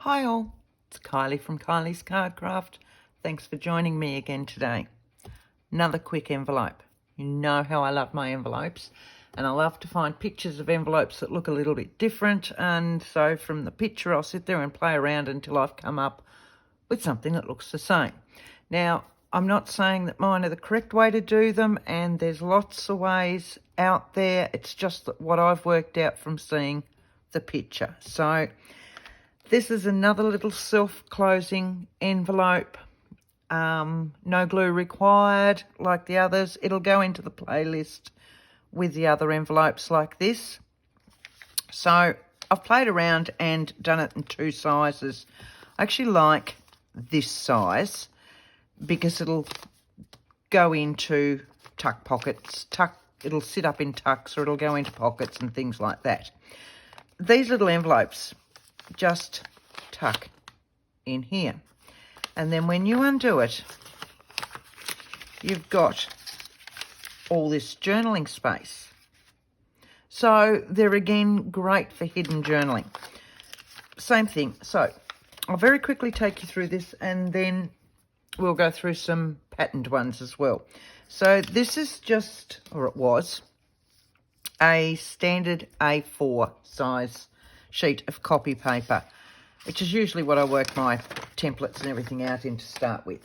Hi all, it's Kylie from Kylie's Card Craft. Thanks for joining me again today. Another quick envelope. You know how I love my envelopes, and I love to find pictures of envelopes that look a little bit different, and so from the picture I'll sit there and play around until I've come up with something that looks the same. Now, I'm not saying that mine are the correct way to do them, and there's lots of ways out there. It's just that what I've worked out from seeing the picture. So this is another little self-closing envelope. No glue required like the others. It'll go into the playlist with the other envelopes like this. So I've played around and done it in two sizes. I actually like this size because it'll go into tuck pockets. It'll sit up in tucks, or it'll go into pockets and things like that. These little envelopes just tuck in here, and then when you undo it, you've got all this journaling space. So they're again great for hidden journaling. Same thing. So I'll very quickly take you through this, and then we'll go through some patterned ones as well. So this is just, or it was, a standard A4 size sheet of copy paper, which is usually what I work my templates and everything out in to start with.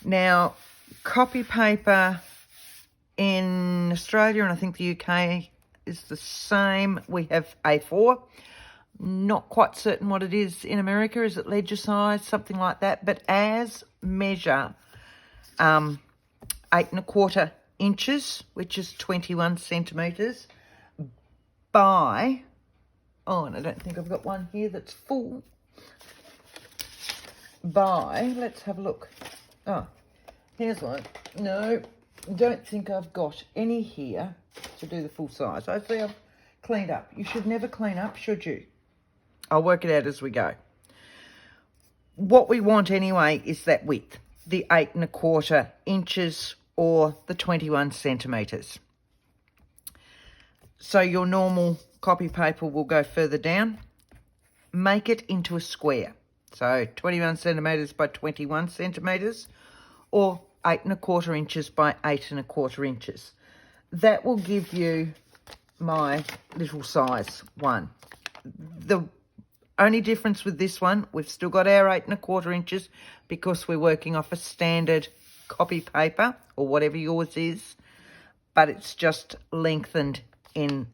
Now, copy paper in Australia, and I think the UK is the same. We have A4. Not quite certain what it is in America. Is it ledger size, something like that? But as measure 8 1/4 inches, which is 21 centimetres, by, oh, and I don't think I've got one here that's full, by, let's have a look. Oh, here's one. No, don't think I've got any here to do the full size. Hopefully I've cleaned up. You should never clean up, should you? I'll work it out as we go. What we want anyway is that width, the 8 1/4 inches or the 21 centimetres. So your normal copy paper will go further down. Make it into a square. So 21 centimetres by 21 centimetres, or 8 1/4 inches by 8 1/4 inches. That will give you my little size one. The only difference with this one, we've still got our 8 1/4 inches because we're working off a standard copy paper or whatever yours is, but it's just lengthened in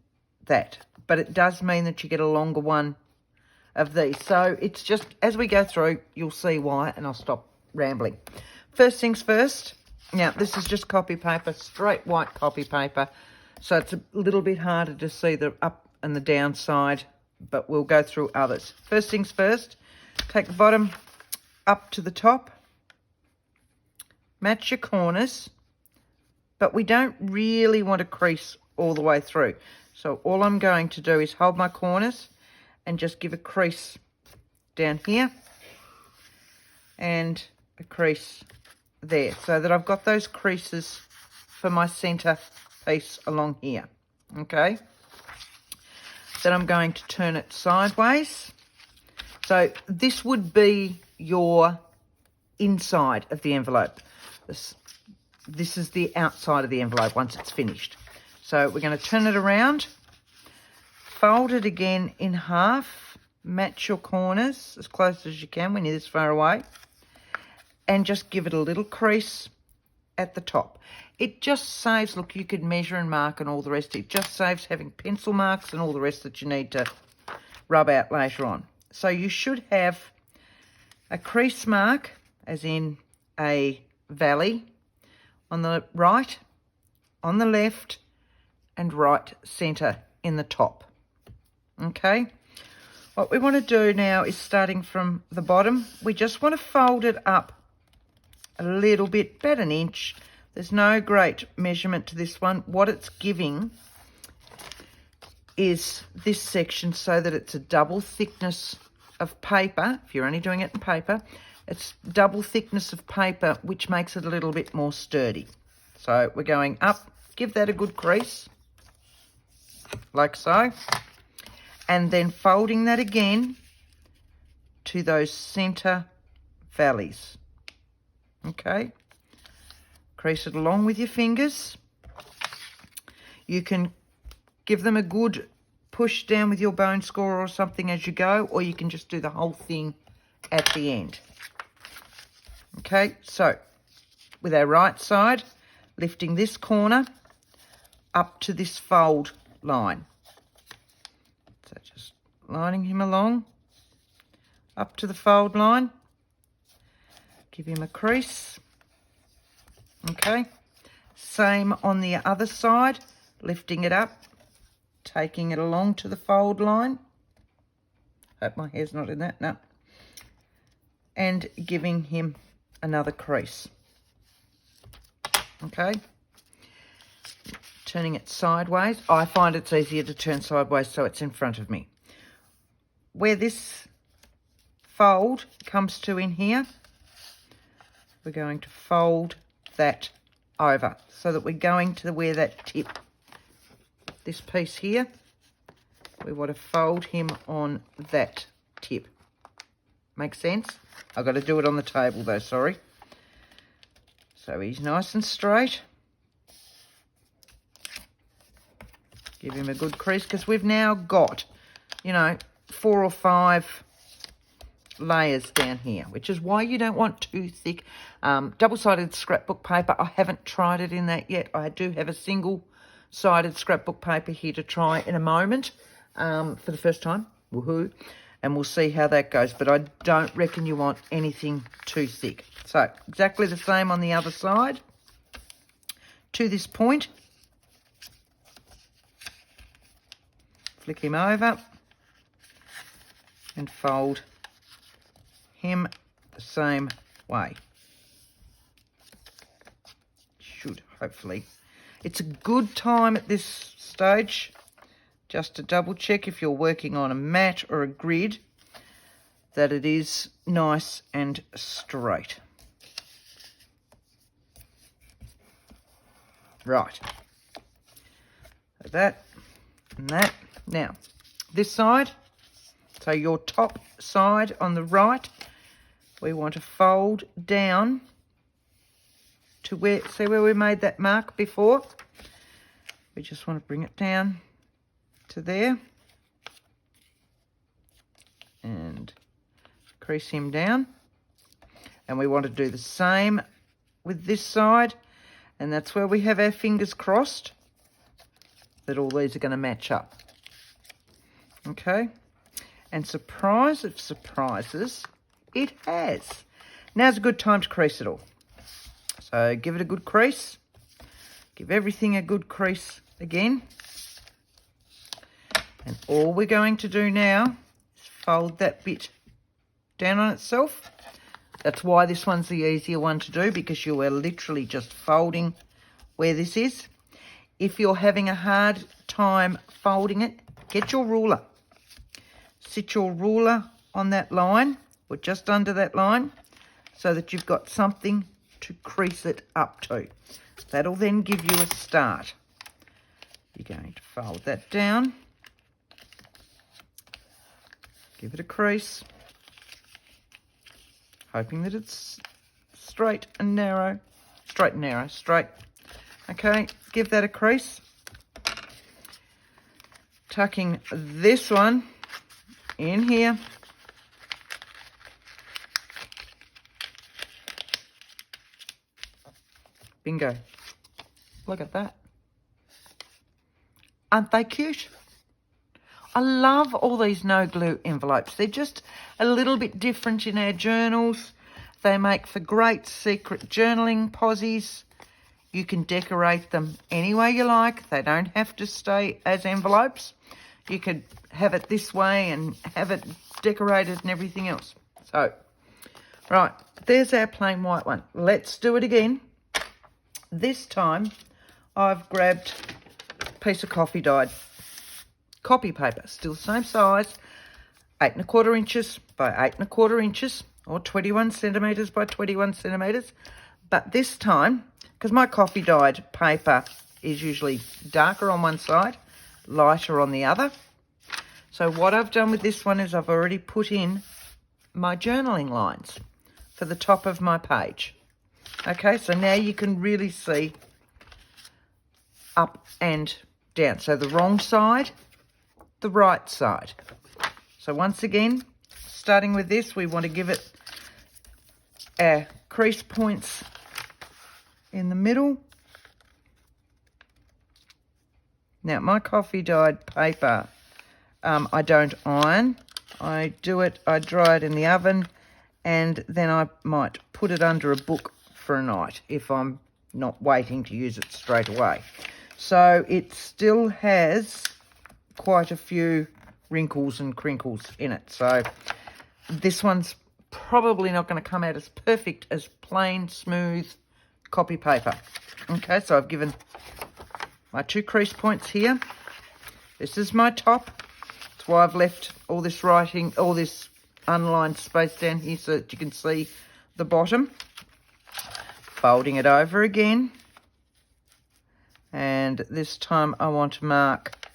that. But it does mean that you get a longer one of these. So it's just, as we go through, you'll see why, and I'll stop rambling. First things first. Now, this is just copy paper, straight white copy paper, so it's a little bit harder to see the up and the down side, but we'll go through others. First things first, take the bottom up to the top, match your corners, but we don't really want to crease all the way through. So all I'm going to do is hold my corners and just give a crease down here and a crease there, so that I've got those creases for my centre piece along here, okay? Then I'm going to turn it sideways. So this would be your inside of the envelope. This is the outside of the envelope once it's finished. So we're going to turn it around, fold it again in half, match your corners as close as you can when you're this far away, and just give it a little crease at the top. It just saves, look, you could measure and mark and all the rest. It just saves having pencil marks and all the rest that you need to rub out later on. So you should have a crease mark, as in a valley, on the right, on the left, and right centre in the top. Okay? What we want to do now is, starting from the bottom, we just want to fold it up a little bit, about an inch. There's no great measurement to this one. What it's giving is this section so that it's a double thickness of paper. If you're only doing it in paper, it's double thickness of paper, which makes it a little bit more sturdy. So we're going up, give that a good crease, like so, and then folding that again to those center valleys. Okay, crease it along with your fingers. You can give them a good push down with your bone scorer or something as you go, or you can just do the whole thing at the end. Okay, so with our right side, lifting this corner up to this fold line. So just lining him along up to the fold line. Give him a crease. Okay, same on the other side, lifting it up, taking it along to the fold line. Hope my hair's not in that, no. And giving him another crease. Okay, turning it sideways. I find it's easier to turn sideways so it's in front of me. Where this fold comes to in here, we're going to fold that over so that we're going to where that tip, this piece here, we want to fold him on that tip. Make sense? I've got to do it on the table though, sorry. So he's nice and straight. Give him a good crease because we've now got, you know, 4 or 5 layers down here, which is why you don't want too thick double-sided scrapbook paper. I haven't tried it in that yet. I do have a single-sided scrapbook paper here to try in a moment for the first time. Woohoo! And we'll see how that goes, but I don't reckon you want anything too thick. So exactly the same on the other side. To this point, flick him over and fold him the same way. Should, hopefully. It's a good time at this stage just to double check if you're working on a mat or a grid that it is nice and straight. Right. So that and that. Now, this side, so your top side on the right, we want to fold down to where, see where we made that mark before? We just want to bring it down to there and crease him down. And we want to do the same with this side, and that's where we have our fingers crossed that all these are going to match up. Okay, and surprise of surprises, it has. Now's a good time to crease it all. So give it a good crease. Give everything a good crease again. And all we're going to do now is fold that bit down on itself. That's why this one's the easier one to do, because you are literally just folding where this is. If you're having a hard time folding it, get your ruler. Sit your ruler on that line, or just under that line, so that you've got something to crease it up to. That'll then give you a start. You're going to fold that down. Give it a crease. Hoping that it's straight and narrow. Straight and narrow, straight. Okay, give that a crease. Tucking this one in here. Bingo. Look at that. Aren't they cute? I love all these no glue envelopes. They're just a little bit different in our journals. They make for great secret journaling posies. You can decorate them any way you like. They don't have to stay as envelopes. You could have it this way and have it decorated and everything else. So, right, there's our plain white one. Let's do it again. This time, I've grabbed a piece of coffee dyed copy paper, still the same size, 8 1/4 inches by 8 1/4 inches, or 21 centimetres by 21 centimetres. But this time, because my coffee dyed paper is usually darker on one side, lighter on the other. So what I've done with this one is I've already put in my journaling lines for the top of my page. Okay, so now you can really see up and down. So the wrong side, the right side. So once again, starting with this, we want to give it our crease points in the middle. Now, my coffee dyed paper, I don't iron. I dry it in the oven, and then I might put it under a book for a night if I'm not waiting to use it straight away. So it still has quite a few wrinkles and crinkles in it. So this one's probably not going to come out as perfect as plain, smooth copy paper. Okay, so I've given my 2 crease points here. This is my top. That's why I've left all this writing, all this unlined space down here so that you can see the bottom. Folding it over again. And this time I want to mark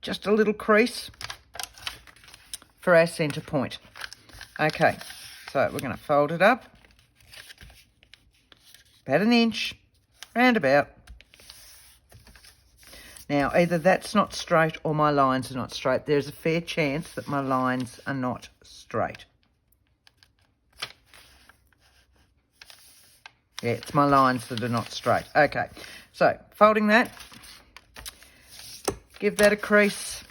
just a little crease for our centre point. Okay, so we're going to fold it up about an inch, round about. Now, either that's not straight or my lines are not straight. There's a fair chance that my lines are not straight. Yeah, it's my lines that are not straight. Okay, so folding that, give that a crease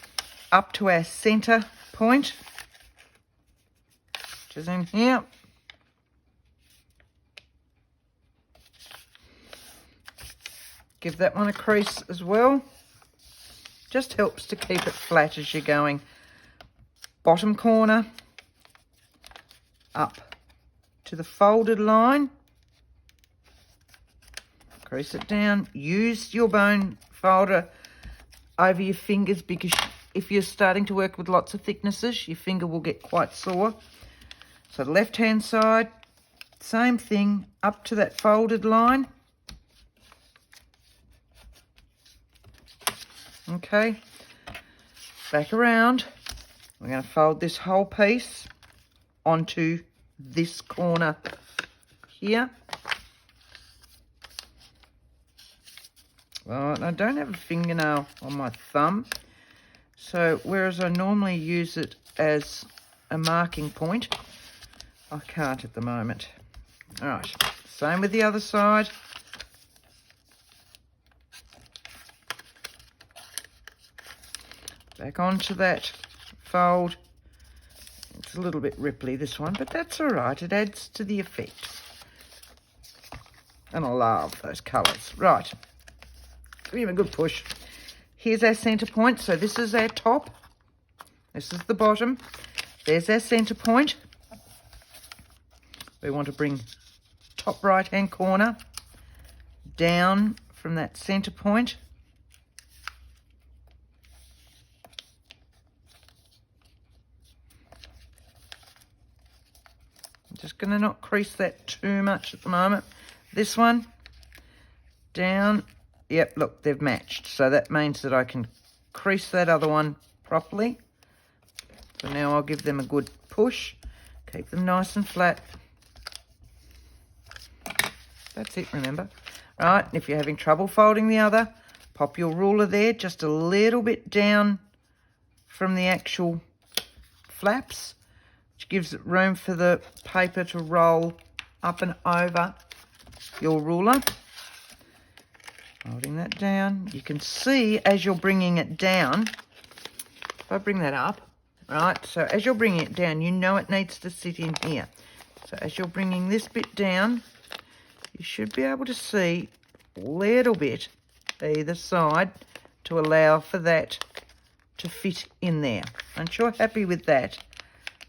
up to our centre point, which is in here. Give that one a crease as well. Just helps to keep it flat as you're going. Bottom corner up to the folded line. Crease it down. Use your bone folder over your fingers, because if you're starting to work with lots of thicknesses, your finger will get quite sore. So the left hand side, same thing, up to that folded line. Okay, back around. We're going to fold this whole piece onto this corner here. Right, I don't have a fingernail on my thumb, so whereas I normally use it as a marking point, I can't at the moment. All right, same with the other side. Back onto that fold. It's a little bit ripply, this one, but that's all right. It adds to the effect. And I love those colours. Right. Give him a good push. Here's our centre point. So this is our top. This is the bottom. There's our centre point. We want to bring top right-hand corner down from that centre point. I'm just going to not crease that too much at the moment. This one, down. Yep, look, they've matched. So that means that I can crease that other one properly. So now I'll give them a good push. Keep them nice and flat. That's it, remember. Right, and if you're having trouble folding the other, pop your ruler there just a little bit down from the actual flaps, which gives it room for the paper to roll up and over your ruler. Holding that down. You can see as you're bringing it down, if I bring that up, right, so as you're bringing it down, you know it needs to sit in here. So as you're bringing this bit down, you should be able to see a little bit either side to allow for that to fit in there. Once you're happy with that,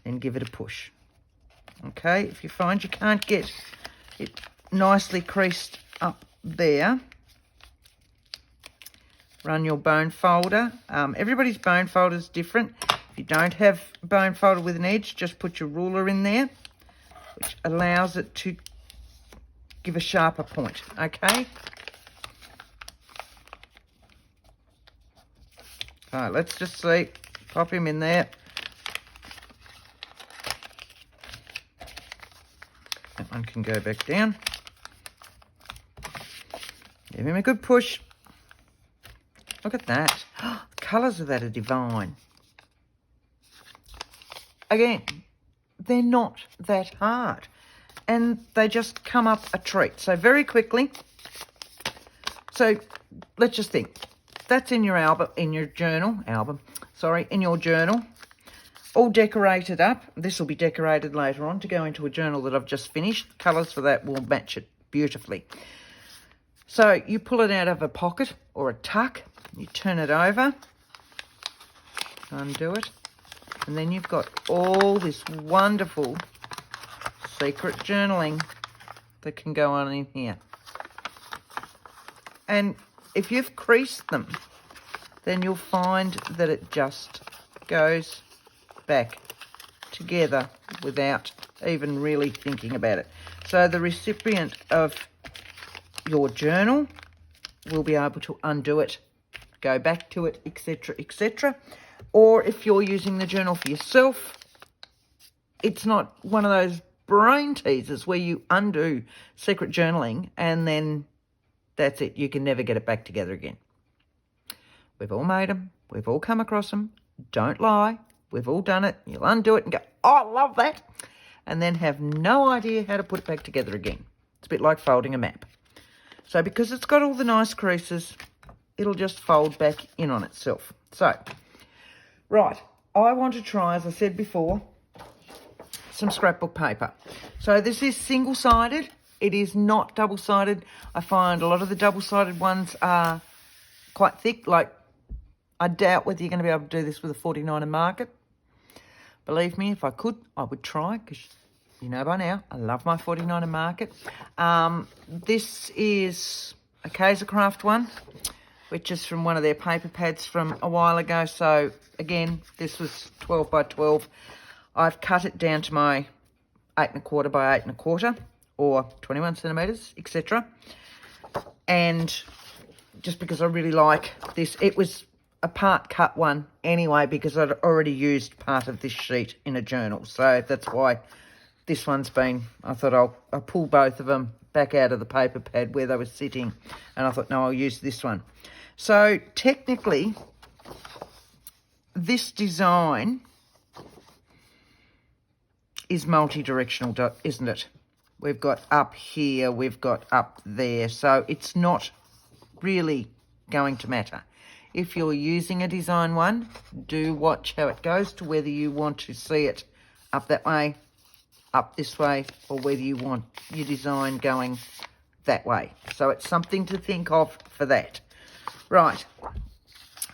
then give it a push. Okay, if you find you can't get it nicely creased up there, run your bone folder. Everybody's bone folder is different. If you don't have a bone folder with an edge, just put your ruler in there, which allows it to give a sharper point, okay? All right, let's just see. Pop him in there. One can go back down. Give him a good push. Look at that. The colours of that are divine. Again, they're not that hard. And they just come up a treat. So very quickly. So let's just think. That's in your in your journal. All decorated up. This will be decorated later on to go into a journal that I've just finished. Colours for that will match it beautifully. So you pull it out of a pocket or a tuck. You turn it over. Undo it. And then you've got all this wonderful secret journaling that can go on in here. And if you've creased them, then you'll find that it just goes back together without even really thinking about it. So the recipient of your journal will be able to undo it, go back to it, etc., etc. Or if you're using the journal for yourself, it's not one of those brain teasers where you undo secret journaling and then that's it. You can never get it back together again. We've all made them. We've all come across them. Don't lie. We've all done it. You'll undo it and go, oh, I love that. And then have no idea how to put it back together again. It's a bit like folding a map. So because it's got all the nice creases, it'll just fold back in on itself. So, right. I want to try, as I said before, some scrapbook paper. So this is single-sided. It is not double-sided. I find a lot of the double-sided ones are quite thick. Like, I doubt whether you're going to be able to do this with a 49er marker. Believe me, if I could, I would try, because you know by now, I love my 49er marker. This is a Kaisercraft one, which is from one of their paper pads from a while ago. So, again, this was 12 by 12. I've cut it down to my 8¼ by 8¼ or 21 centimetres, etc. And just because I really like this, it was a part cut one anyway because I'd already used part of this sheet in a journal. So that's why this one's been, I thought I'll pull both of them back out of the paper pad where they were sitting. And I thought, no, I'll use this one. So technically, this design is multi-directional, isn't it? We've got up here, we've got up there. So it's not really going to matter. If you're using a design one, do watch how it goes to whether you want to see it up that way, up this way, or whether you want your design going that way. So it's something to think of for that. Right.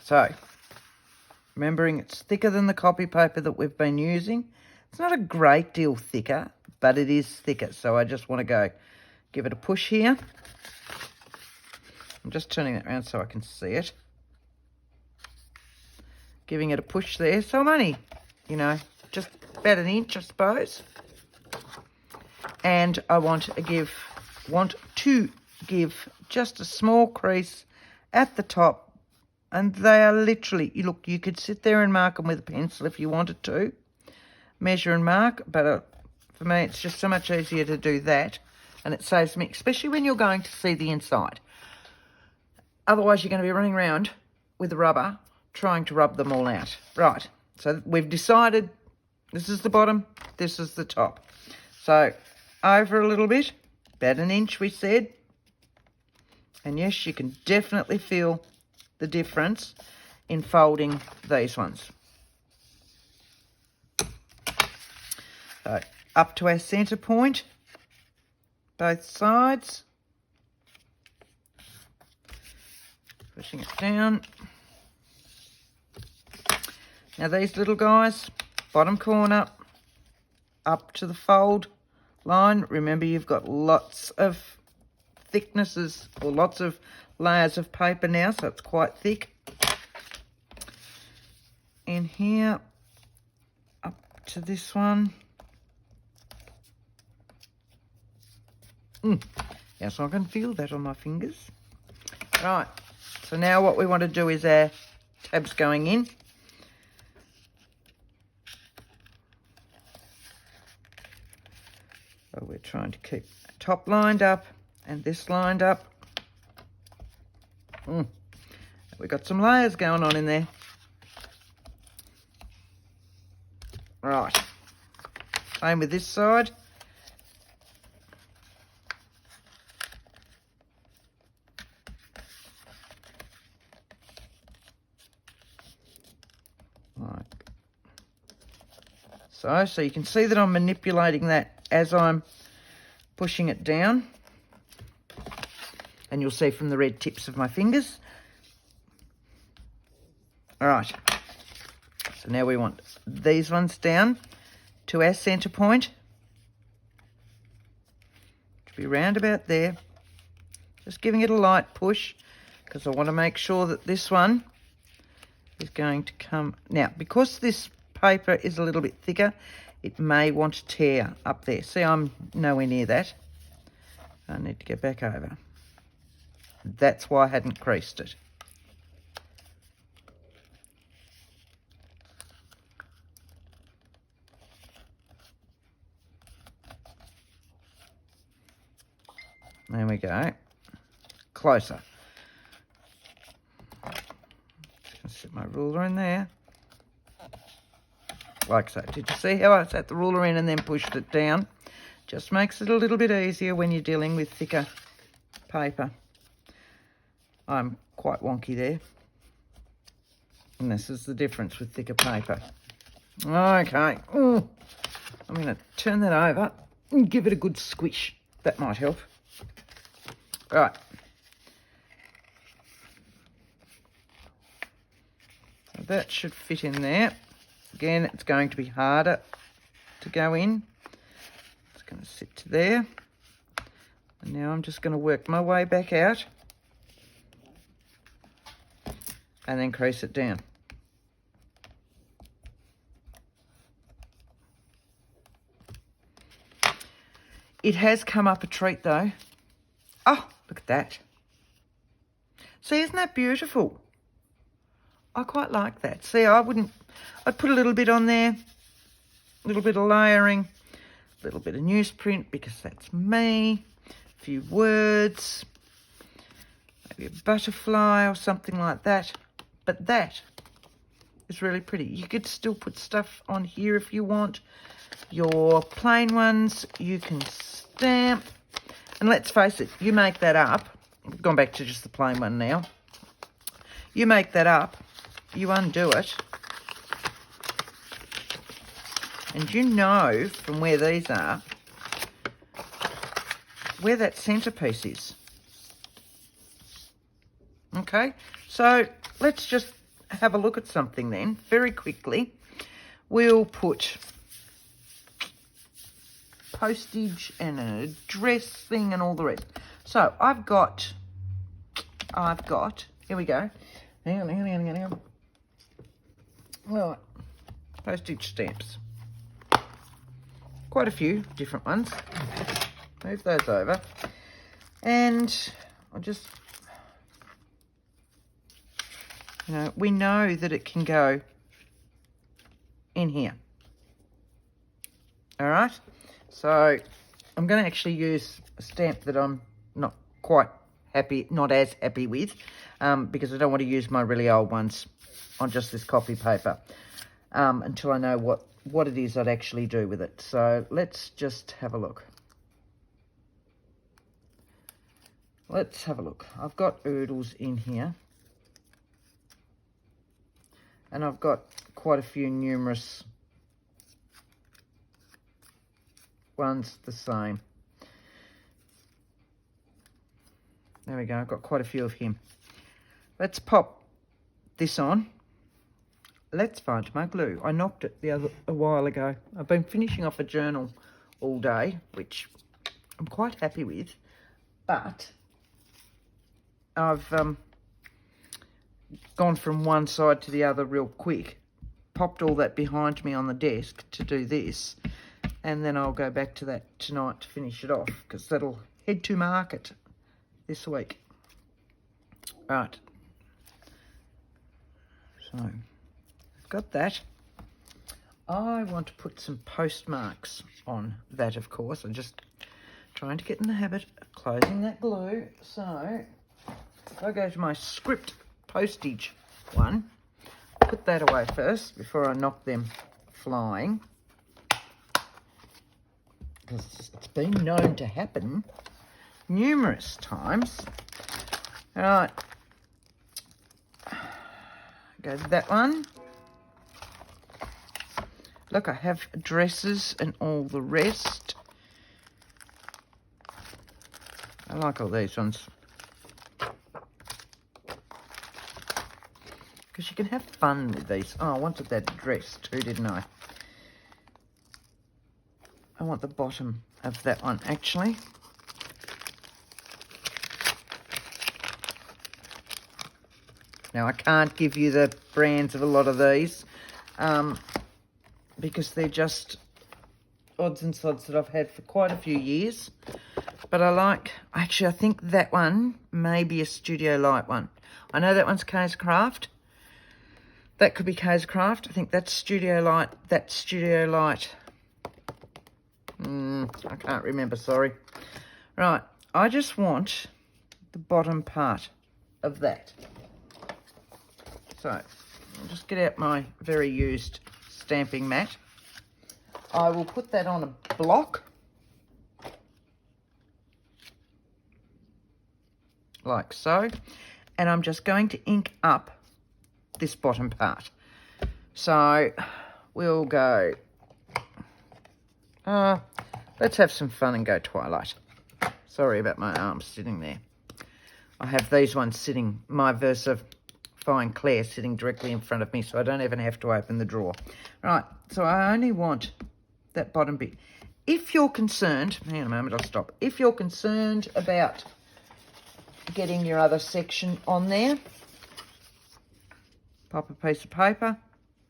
So, remembering it's thicker than the copy paper that we've been using. It's not a great deal thicker, but it is thicker. So I just want to go give it a push here. I'm just turning it around so I can see it. Giving it a push there. So I'm only, you know, just about an inch, I suppose. And I want to give just a small crease at the top. And they are literally, look, you could sit there and mark them with a pencil if you wanted to. Measure and mark, but for me it's just so much easier to do that. And it saves me, especially when you're going to see the inside. Otherwise you're going to be running around with the rubber trying to rub them all out. Right, so we've decided this is the bottom, this is the top. So over a little bit, about an inch we said. And yes, you can definitely feel the difference in folding these ones. So up to our centre point, both sides. Pushing it down. Now these little guys, bottom corner, up to the fold line. Remember, you've got lots of thicknesses or lots of layers of paper now, so it's quite thick. In here, up to this one. Yes, I can feel that on my fingers. Right, so now what we want to do is our tabs going in. So we're trying to keep top lined up and this lined up. We've got some layers going on in there. Right. Same with this side. Like so. So you can see that I'm manipulating that as I'm pushing it down. And you'll see from the red tips of my fingers. All right. So now we want these ones down to our centre point. To be round about there. Just giving it a light push because I want to make sure that this one is going to come. Now, because this paper is a little bit thicker, it may want to tear up there. See, I'm nowhere near that. I need to get back over. That's why I hadn't creased it. There we go. Closer. Just set my ruler in there. Like so. Did you see how I set the ruler in and then pushed it down? Just makes it a little bit easier when you're dealing with thicker paper. I'm quite wonky there. And this is the difference with thicker paper. Okay. Ooh. I'm going to turn that over and give it a good squish. That might help. Right. So that should fit in there. Again, it's going to be harder to go in. It's going to sit to there. And now I'm just going to work my way back out. And then crease it down. It has come up a treat though. Oh, look at that. See, isn't that beautiful? I quite like that. See, I'd put a little bit on there, a little bit of layering, a little bit of newsprint because that's me, a few words, maybe a butterfly or something like that. But that is really pretty. You could still put stuff on here if you want. Your plain ones you can stamp. And let's face it, you make that up. I've gone back to just the plain one now. You make that up, you undo it. And you know from where these are, where that centrepiece is. Okay, so let's just have a look at something then, very quickly. We'll put postage and an address thing and all the rest. So I've got, here we go. Hang on. Right, postage stamps. Quite a few different ones. Move those over. And I'll just, we know that it can go in here. All right. So I'm going to actually use a stamp that I'm not as happy with, because I don't want to use my really old ones on just this copy paper until I know what it is I'd actually do with it. So let's just have a look. Let's have a look. I've got oodles in here. And I've got quite a few numerous ones the same. There we go. I've got quite a few of him. Let's pop this on. Let's find my glue. I knocked it a while ago. I've been finishing off a journal all day, which I'm quite happy with, but I've gone from one side to the other real quick, popped all that behind me on the desk to do this, and then I'll go back to that tonight to finish it off, because that'll head to market this week. Right. So, I've got that. I want to put some postmarks on that, of course. I'm just trying to get in the habit of closing that glue. So if I go to my script postage one, put that away first before I knock them flying, because it's been known to happen numerous times. All right, go to that one. Look, I have dresses and all the rest. I like all these ones, because you can have fun with these. Oh, I wanted that dress too, didn't I? I want the bottom of that one, actually. Now, I can't give you the brands of a lot of these, because they're just odds and sods that I've had for quite a few years. But actually, I think that one may be a Studio Light one. I know that one's K's Craft. That could be K's Craft. I think that's Studio Light. That's Studio Light. I can't remember, sorry. Right, I just want the bottom part of that. So, I'll just get out my very used stamping mat. I will put that on a block, like so, and I'm just going to ink up this bottom part. So, we'll go, let's have some fun and go Twilight. Sorry about my arms sitting there. I have these ones sitting, my Versa Fine Claire sitting directly in front of me, so I don't even have to open the drawer. Right, so I only want that bottom bit. If you're concerned, hang on a moment, I'll stop. If you're concerned about getting your other section on there, pop a piece of paper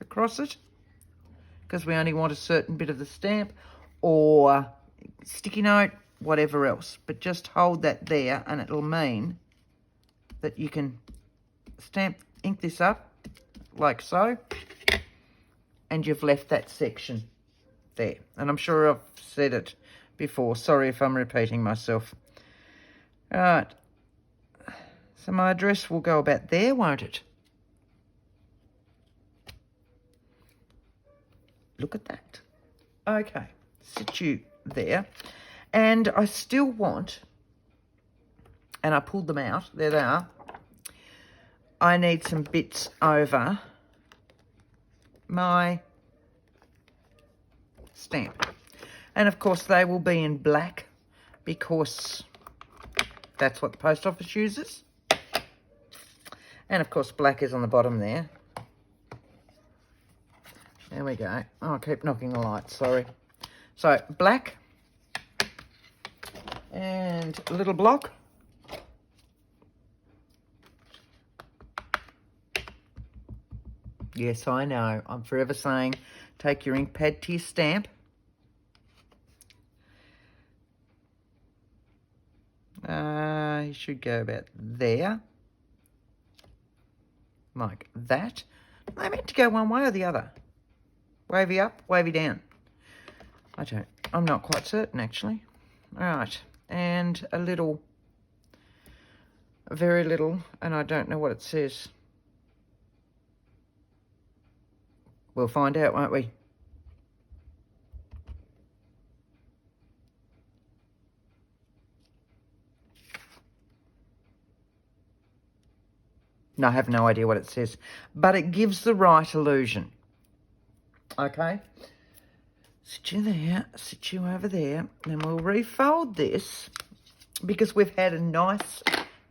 across it, because we only want a certain bit of the stamp, or sticky note, whatever else. But just hold that there, and it'll mean that you can ink this up like so, and you've left that section there. And I'm sure I've said it before. Sorry if I'm repeating myself. All right. So my address will go about there, won't it? Look at that. Okay. Sit you there. And I still want, and I pulled them out. There they are. I need some bits over my stamp. And of course they will be in black, because that's what the post office uses. And of course black is on the bottom there. There we go. Oh, I keep knocking the light, sorry. So black and a little block. Yes, I know. I'm forever saying take your ink pad to your stamp. You should go about there. Like that. I meant to go one way or the other. Wavy up, wavy down. I'm not quite certain, actually. All right. And a little, very little, and I don't know what it says. We'll find out, won't we? No, I have no idea what it says, but it gives the right illusion. Okay. Sit you there, sit you over there, and we'll refold this, because we've had a nice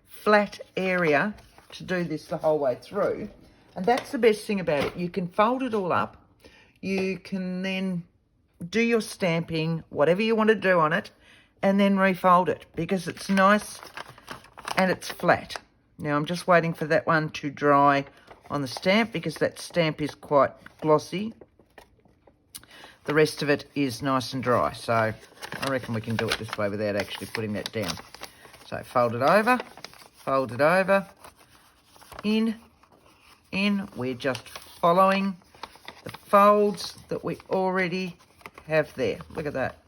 flat area to do this the whole way through. And that's the best thing about it. You can fold it all up. You can then do your stamping, whatever you want to do on it, and then refold it, because it's nice and it's flat. Now I'm just waiting for that one to dry on the stamp, because that stamp is quite glossy. The rest of it is nice and dry, so I reckon we can do it this way without actually putting that down. So fold it over, in. We're just following the folds that we already have there. Look at that.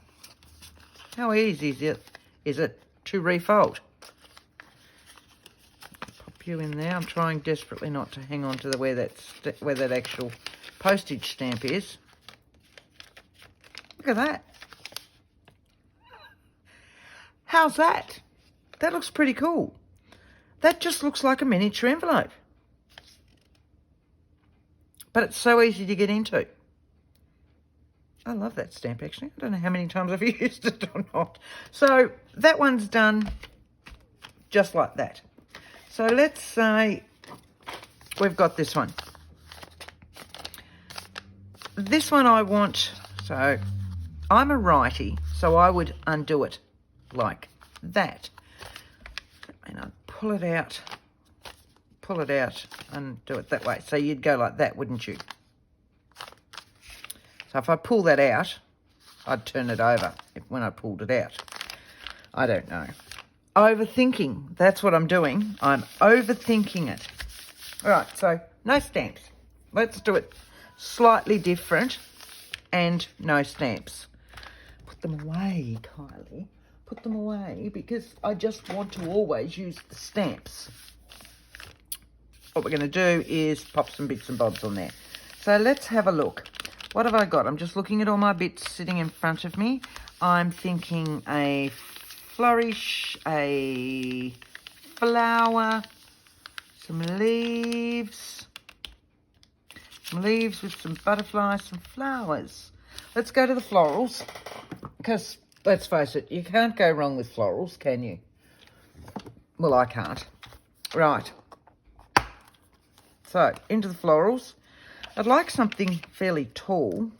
How easy is it to refold? Pop you in there. I'm trying desperately not to hang on to the where that actual postage stamp is. Look at that. How's that? That looks pretty cool. That just looks like a miniature envelope. But it's so easy to get into. I love that stamp, actually. I don't know how many times I've used it or not. So that one's done just like that. So let's say we've got this one. This one I want, so I'm a righty, so I would undo it like that. And I'd pull it out and do it that way. So you'd go like that, wouldn't you? So if I pull that out, I'd turn it over when I pulled it out. I don't know. Overthinking, that's what I'm doing. I'm overthinking it. All right, so no stamps. Let's do it slightly different and no stamps. Put them away, Kylie. Put them away because I just want to always use the stamps. What we're going to do is pop some bits and bobs on there. So let's have a look. What have I got? I'm just looking at all my bits sitting in front of me. I'm thinking a flourish, a flower, some leaves with some butterflies, some flowers. Let's go to the florals because, let's face it, you can't go wrong with florals, can you? Well, I can't. Right. So, into the florals. I'd like something fairly tall.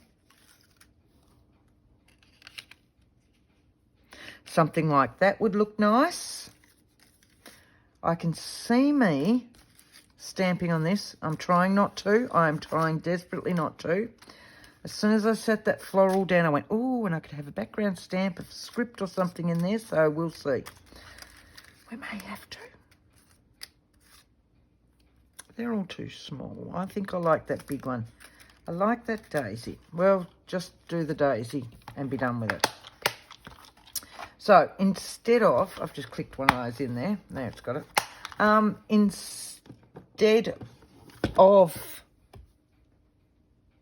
Something like that would look nice. I can see me stamping on this. I'm trying not to. I'm trying desperately not to. As soon as I set that floral down, I went, oh, and I could have a background stamp of script or something in there, so we'll see. We may have to. They're all too small. I think I like that big one. I like that daisy. Well, just do the daisy and be done with it. So instead of, I've just clicked one of those in there. There, it's got it. Instead of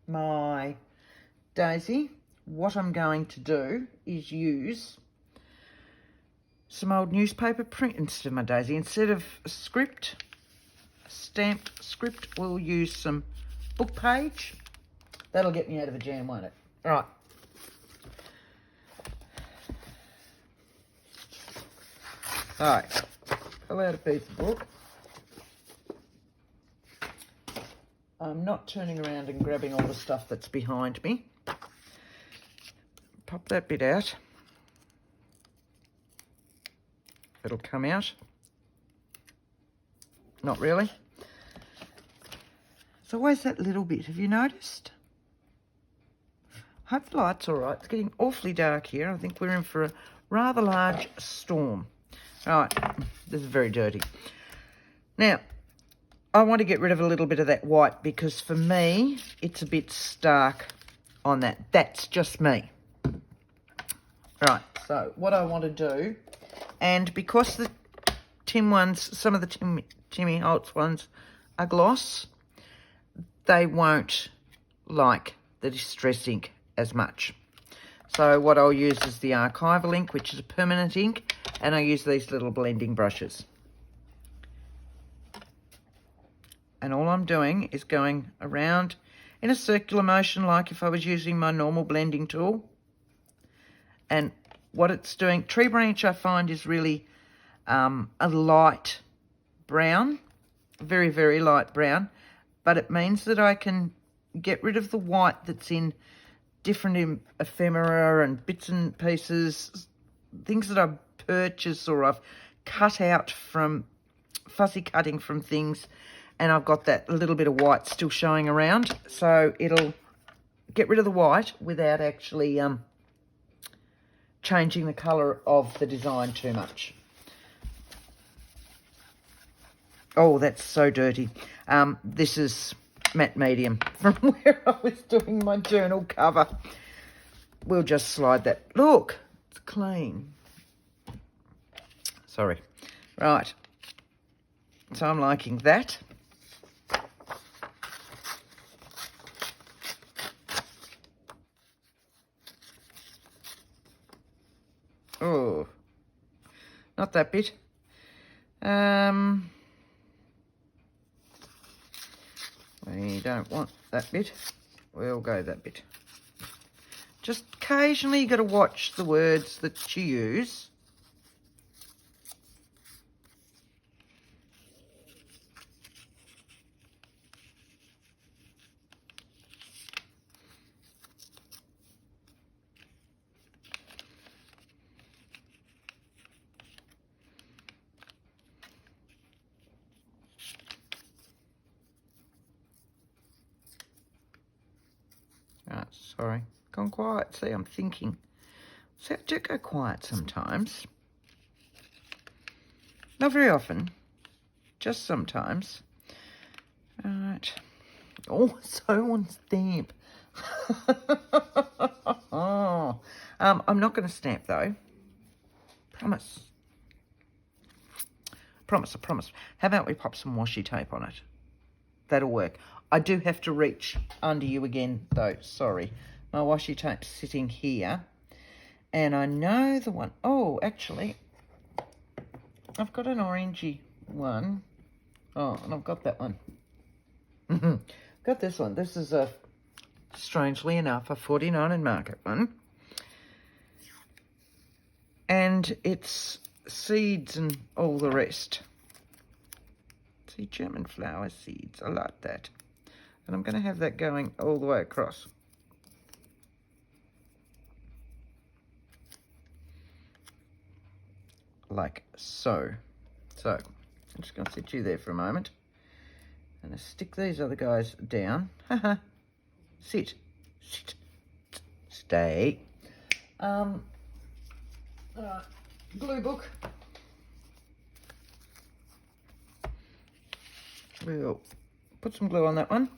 my daisy, what I'm going to do is use some old newspaper print instead of my daisy. Instead of script, stamped script, we'll use some book page. That'll get me out of a jam, won't it? All right. All right. Pull out a piece of book. I'm not turning around and grabbing all the stuff that's behind me. Pop that bit out. It'll come out. Not really. It's always that little bit. Have you noticed? Hope the light's all right. It's getting awfully dark here. I think we're in for a rather large storm. All right. This is very dirty. Now, I want to get rid of a little bit of that white because for me, it's a bit stark on that. That's just me. Right, so what I want to do, and because the Tim ones, some of the Timmy Holtz ones are gloss, they won't like the Distress ink as much. So what I'll use is the archival ink, which is a permanent ink, and I use these little blending brushes. And all I'm doing is going around in a circular motion like if I was using my normal blending tool. And what it's doing, Tree Branch I find is really a light brown, very, very light brown. But it means that I can get rid of the white that's in different ephemera and bits and pieces, things that I've purchased or I've cut out from fussy cutting from things. And I've got that little bit of white still showing around. So it'll get rid of the white without actually changing the colour of the design too much. Oh, that's so dirty. This is matte medium from where I was doing my journal cover. We'll just slide that. Look, it's clean. Sorry. Right. So I'm liking that. Oh, not that bit. We don't want that bit. We'll go that bit. Just occasionally you got to watch the words that you use. Oh, sorry, gone quiet. See, I'm thinking. See, I do go quiet sometimes. Not very often, just sometimes. All right. Oh, so on stamp. Oh, I'm not going to stamp though. Promise. Promise, I promise. How about we pop some washi tape on it? That'll work. I do have to reach under you again though, sorry. My washi tape's sitting here. And I know the one, oh, actually, I've got an orangey one. Oh, and I've got that one. Got this one. This is a, strangely enough, a 49 and market one. And it's seeds and all the rest. See, German flower seeds. I like that. And I'm going to have that going all the way across. Like so. So, I'm just going to sit you there for a moment. I'm going to stick these other guys down. Haha. Sit. Sit. Stay. Glue book. We'll put some glue on that one.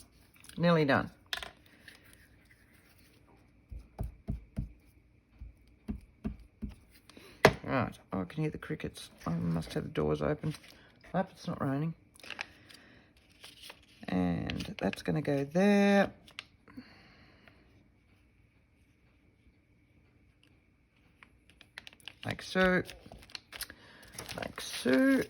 Nearly done. Right. Oh, I can hear the crickets. I must have the doors open. I hope it's not raining. And that's going to go there. Like so. Like so.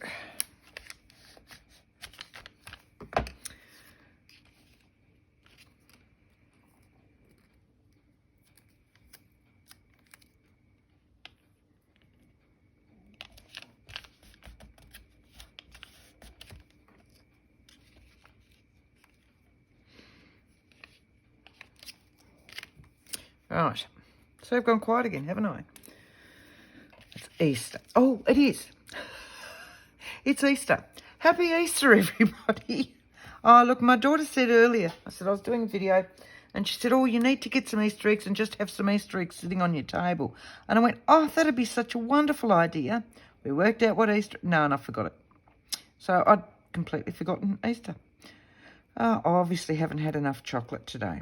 Right, so I've gone quiet again, haven't I? It's Easter. Oh, it is. It's Easter. Happy Easter, everybody. Oh, look, my daughter said earlier, I said I was doing a video, and she said, oh, you need to get some Easter eggs and just have some Easter eggs sitting on your table. And I went, oh, that'd be such a wonderful idea. We worked out what Easter... No, and I forgot it. So I'd completely forgotten Easter. I obviously haven't had enough chocolate today.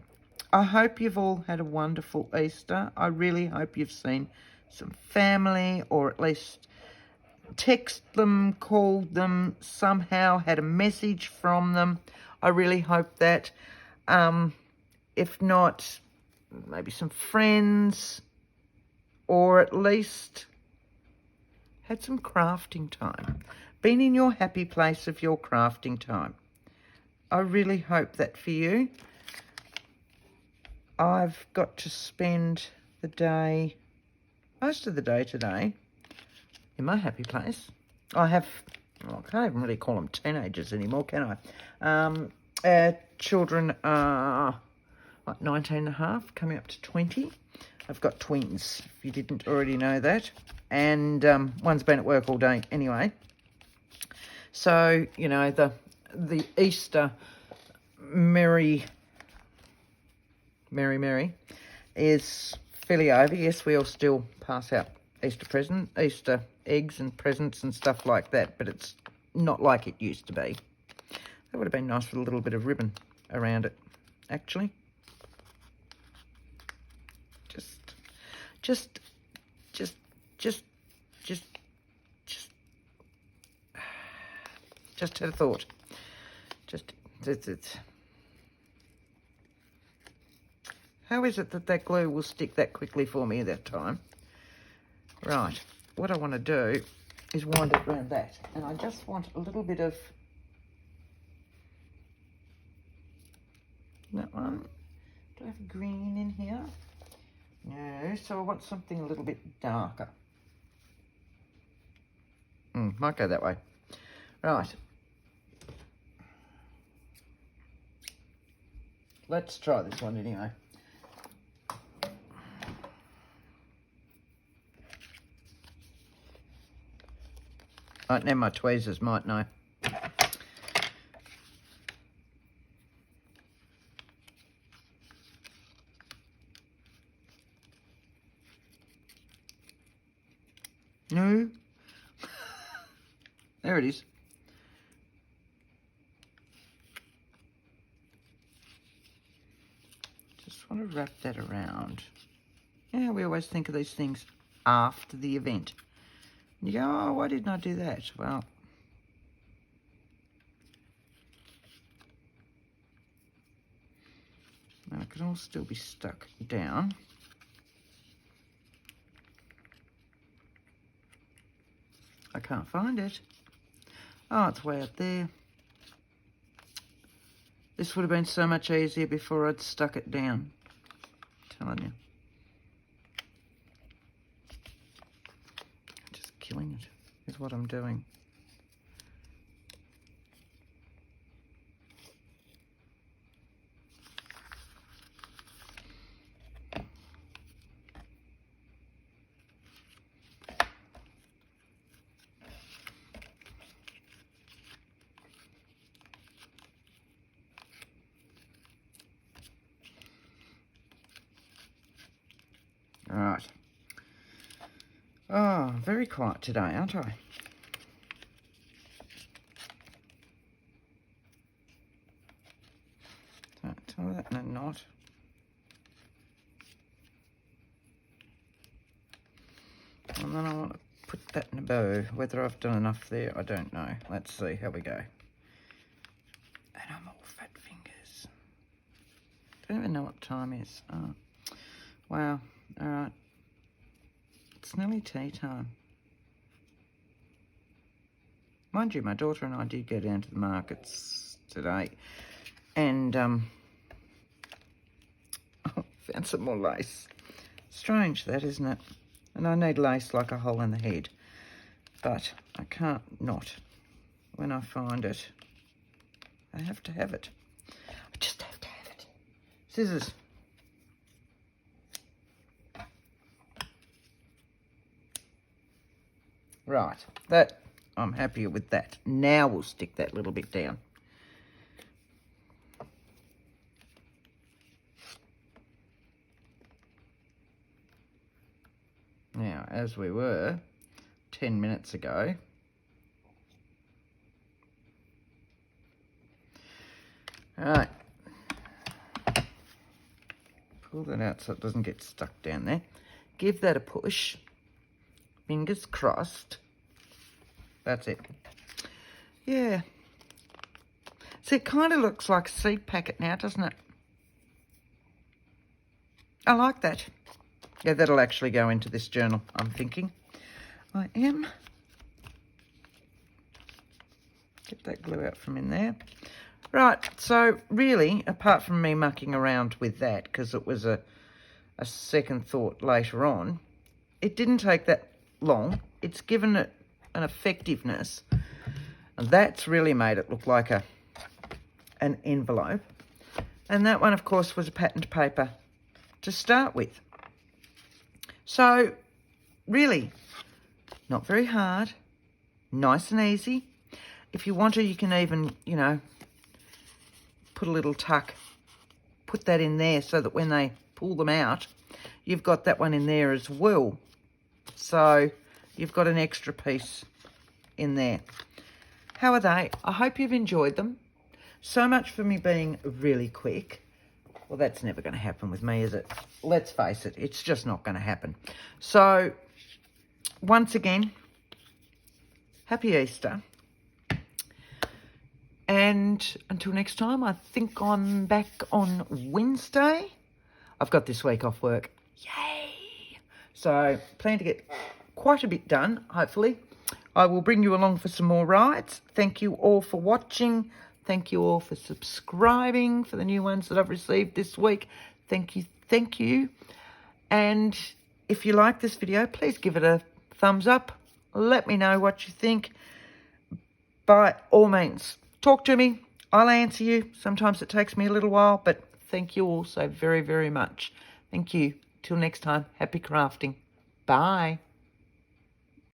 I hope you've all had a wonderful Easter. I really hope you've seen some family, or at least text them, called them, somehow had a message from them. I really hope that. If not, maybe some friends, or at least had some crafting time. Been in your happy place of your crafting time. I really hope that for you. I've got to spend the day, most of the day today, in my happy place. I have, well, I can't even really call them teenagers anymore, can I? Our children are, what, 19 and a half, coming up to 20. I've got twins, if you didn't already know that. And one's been at work all day anyway. So, you know, the Easter merry is fairly over. Yes, we all still pass out Easter eggs and presents and stuff like that, but it's not like it used to be. That would have been nice with a little bit of ribbon around it, actually. Just had a thought. How is it that glue will stick that quickly for me that time? Right, what I want to do is wind it around that. And I just want a little bit of that one. Do I have green in here? No, so I want something a little bit darker. Might go that way. Right. Let's try this one anyway. Right, now my tweezers might know. No. There it is. Just want to wrap that around. Yeah, we always think of these things after the event. And you go, oh, why didn't I do that? Well, it can all still be stuck down. I can't find it. Oh, it's way up there. This would have been so much easier before I'd stuck it down. I'm telling you. Just killing it is what I'm doing. Right. Oh, very quiet today, aren't I? Don't tie that in a knot. And then I want to put that in a bow. Whether I've done enough there, I don't know. Let's see how we go. And I'm all fat fingers. Don't even know what time is. Oh, wow. All right. It's nearly tea time. Mind you, my daughter and I did go down to the markets today and found some more lace. Strange that, isn't it? And I need lace like a hole in the head, but I can't not. When I find it, I have to have it. I just have to have it. Scissors. Right, that, I'm happier with that. Now we'll stick that little bit down. Now, as we were 10 minutes ago, all right, pull that out so it doesn't get stuck down there. Give that a push. Fingers crossed. That's it. Yeah. See, it kind of looks like a seed packet now, doesn't it? I like that. Yeah, that'll actually go into this journal, I'm thinking. I am. Get that glue out from in there. Right, so really, apart from me mucking around with that, because it was a second thought later on, it didn't take that long. It's given it an effectiveness, and that's really made it look like an envelope. And that one, of course, was a patterned paper to start with. So really not very hard, nice and easy. If you want to, you can even, you know, put a little tuck, put that in there so that when they pull them out, you've got that one in there as well. So you've got an extra piece in there. How are they? I hope you've enjoyed them. So much for me being really quick. Well, that's never going to happen with me, is it? Let's face it, it's just not going to happen. So, once again, happy Easter. And until next time, I think I'm back on Wednesday. I've got this week off work. Yay! So, plan to get quite a bit done, hopefully. I will bring you along for some more rides. Thank you all for watching. Thank you all for subscribing, for the new ones that I've received this week. Thank you, thank you. And if you like this video, please give it a thumbs up. Let me know what you think. By all means, talk to me. I'll answer you. Sometimes it takes me a little while, but thank you all so very, very much. Thank you. Till next time, happy crafting. Bye.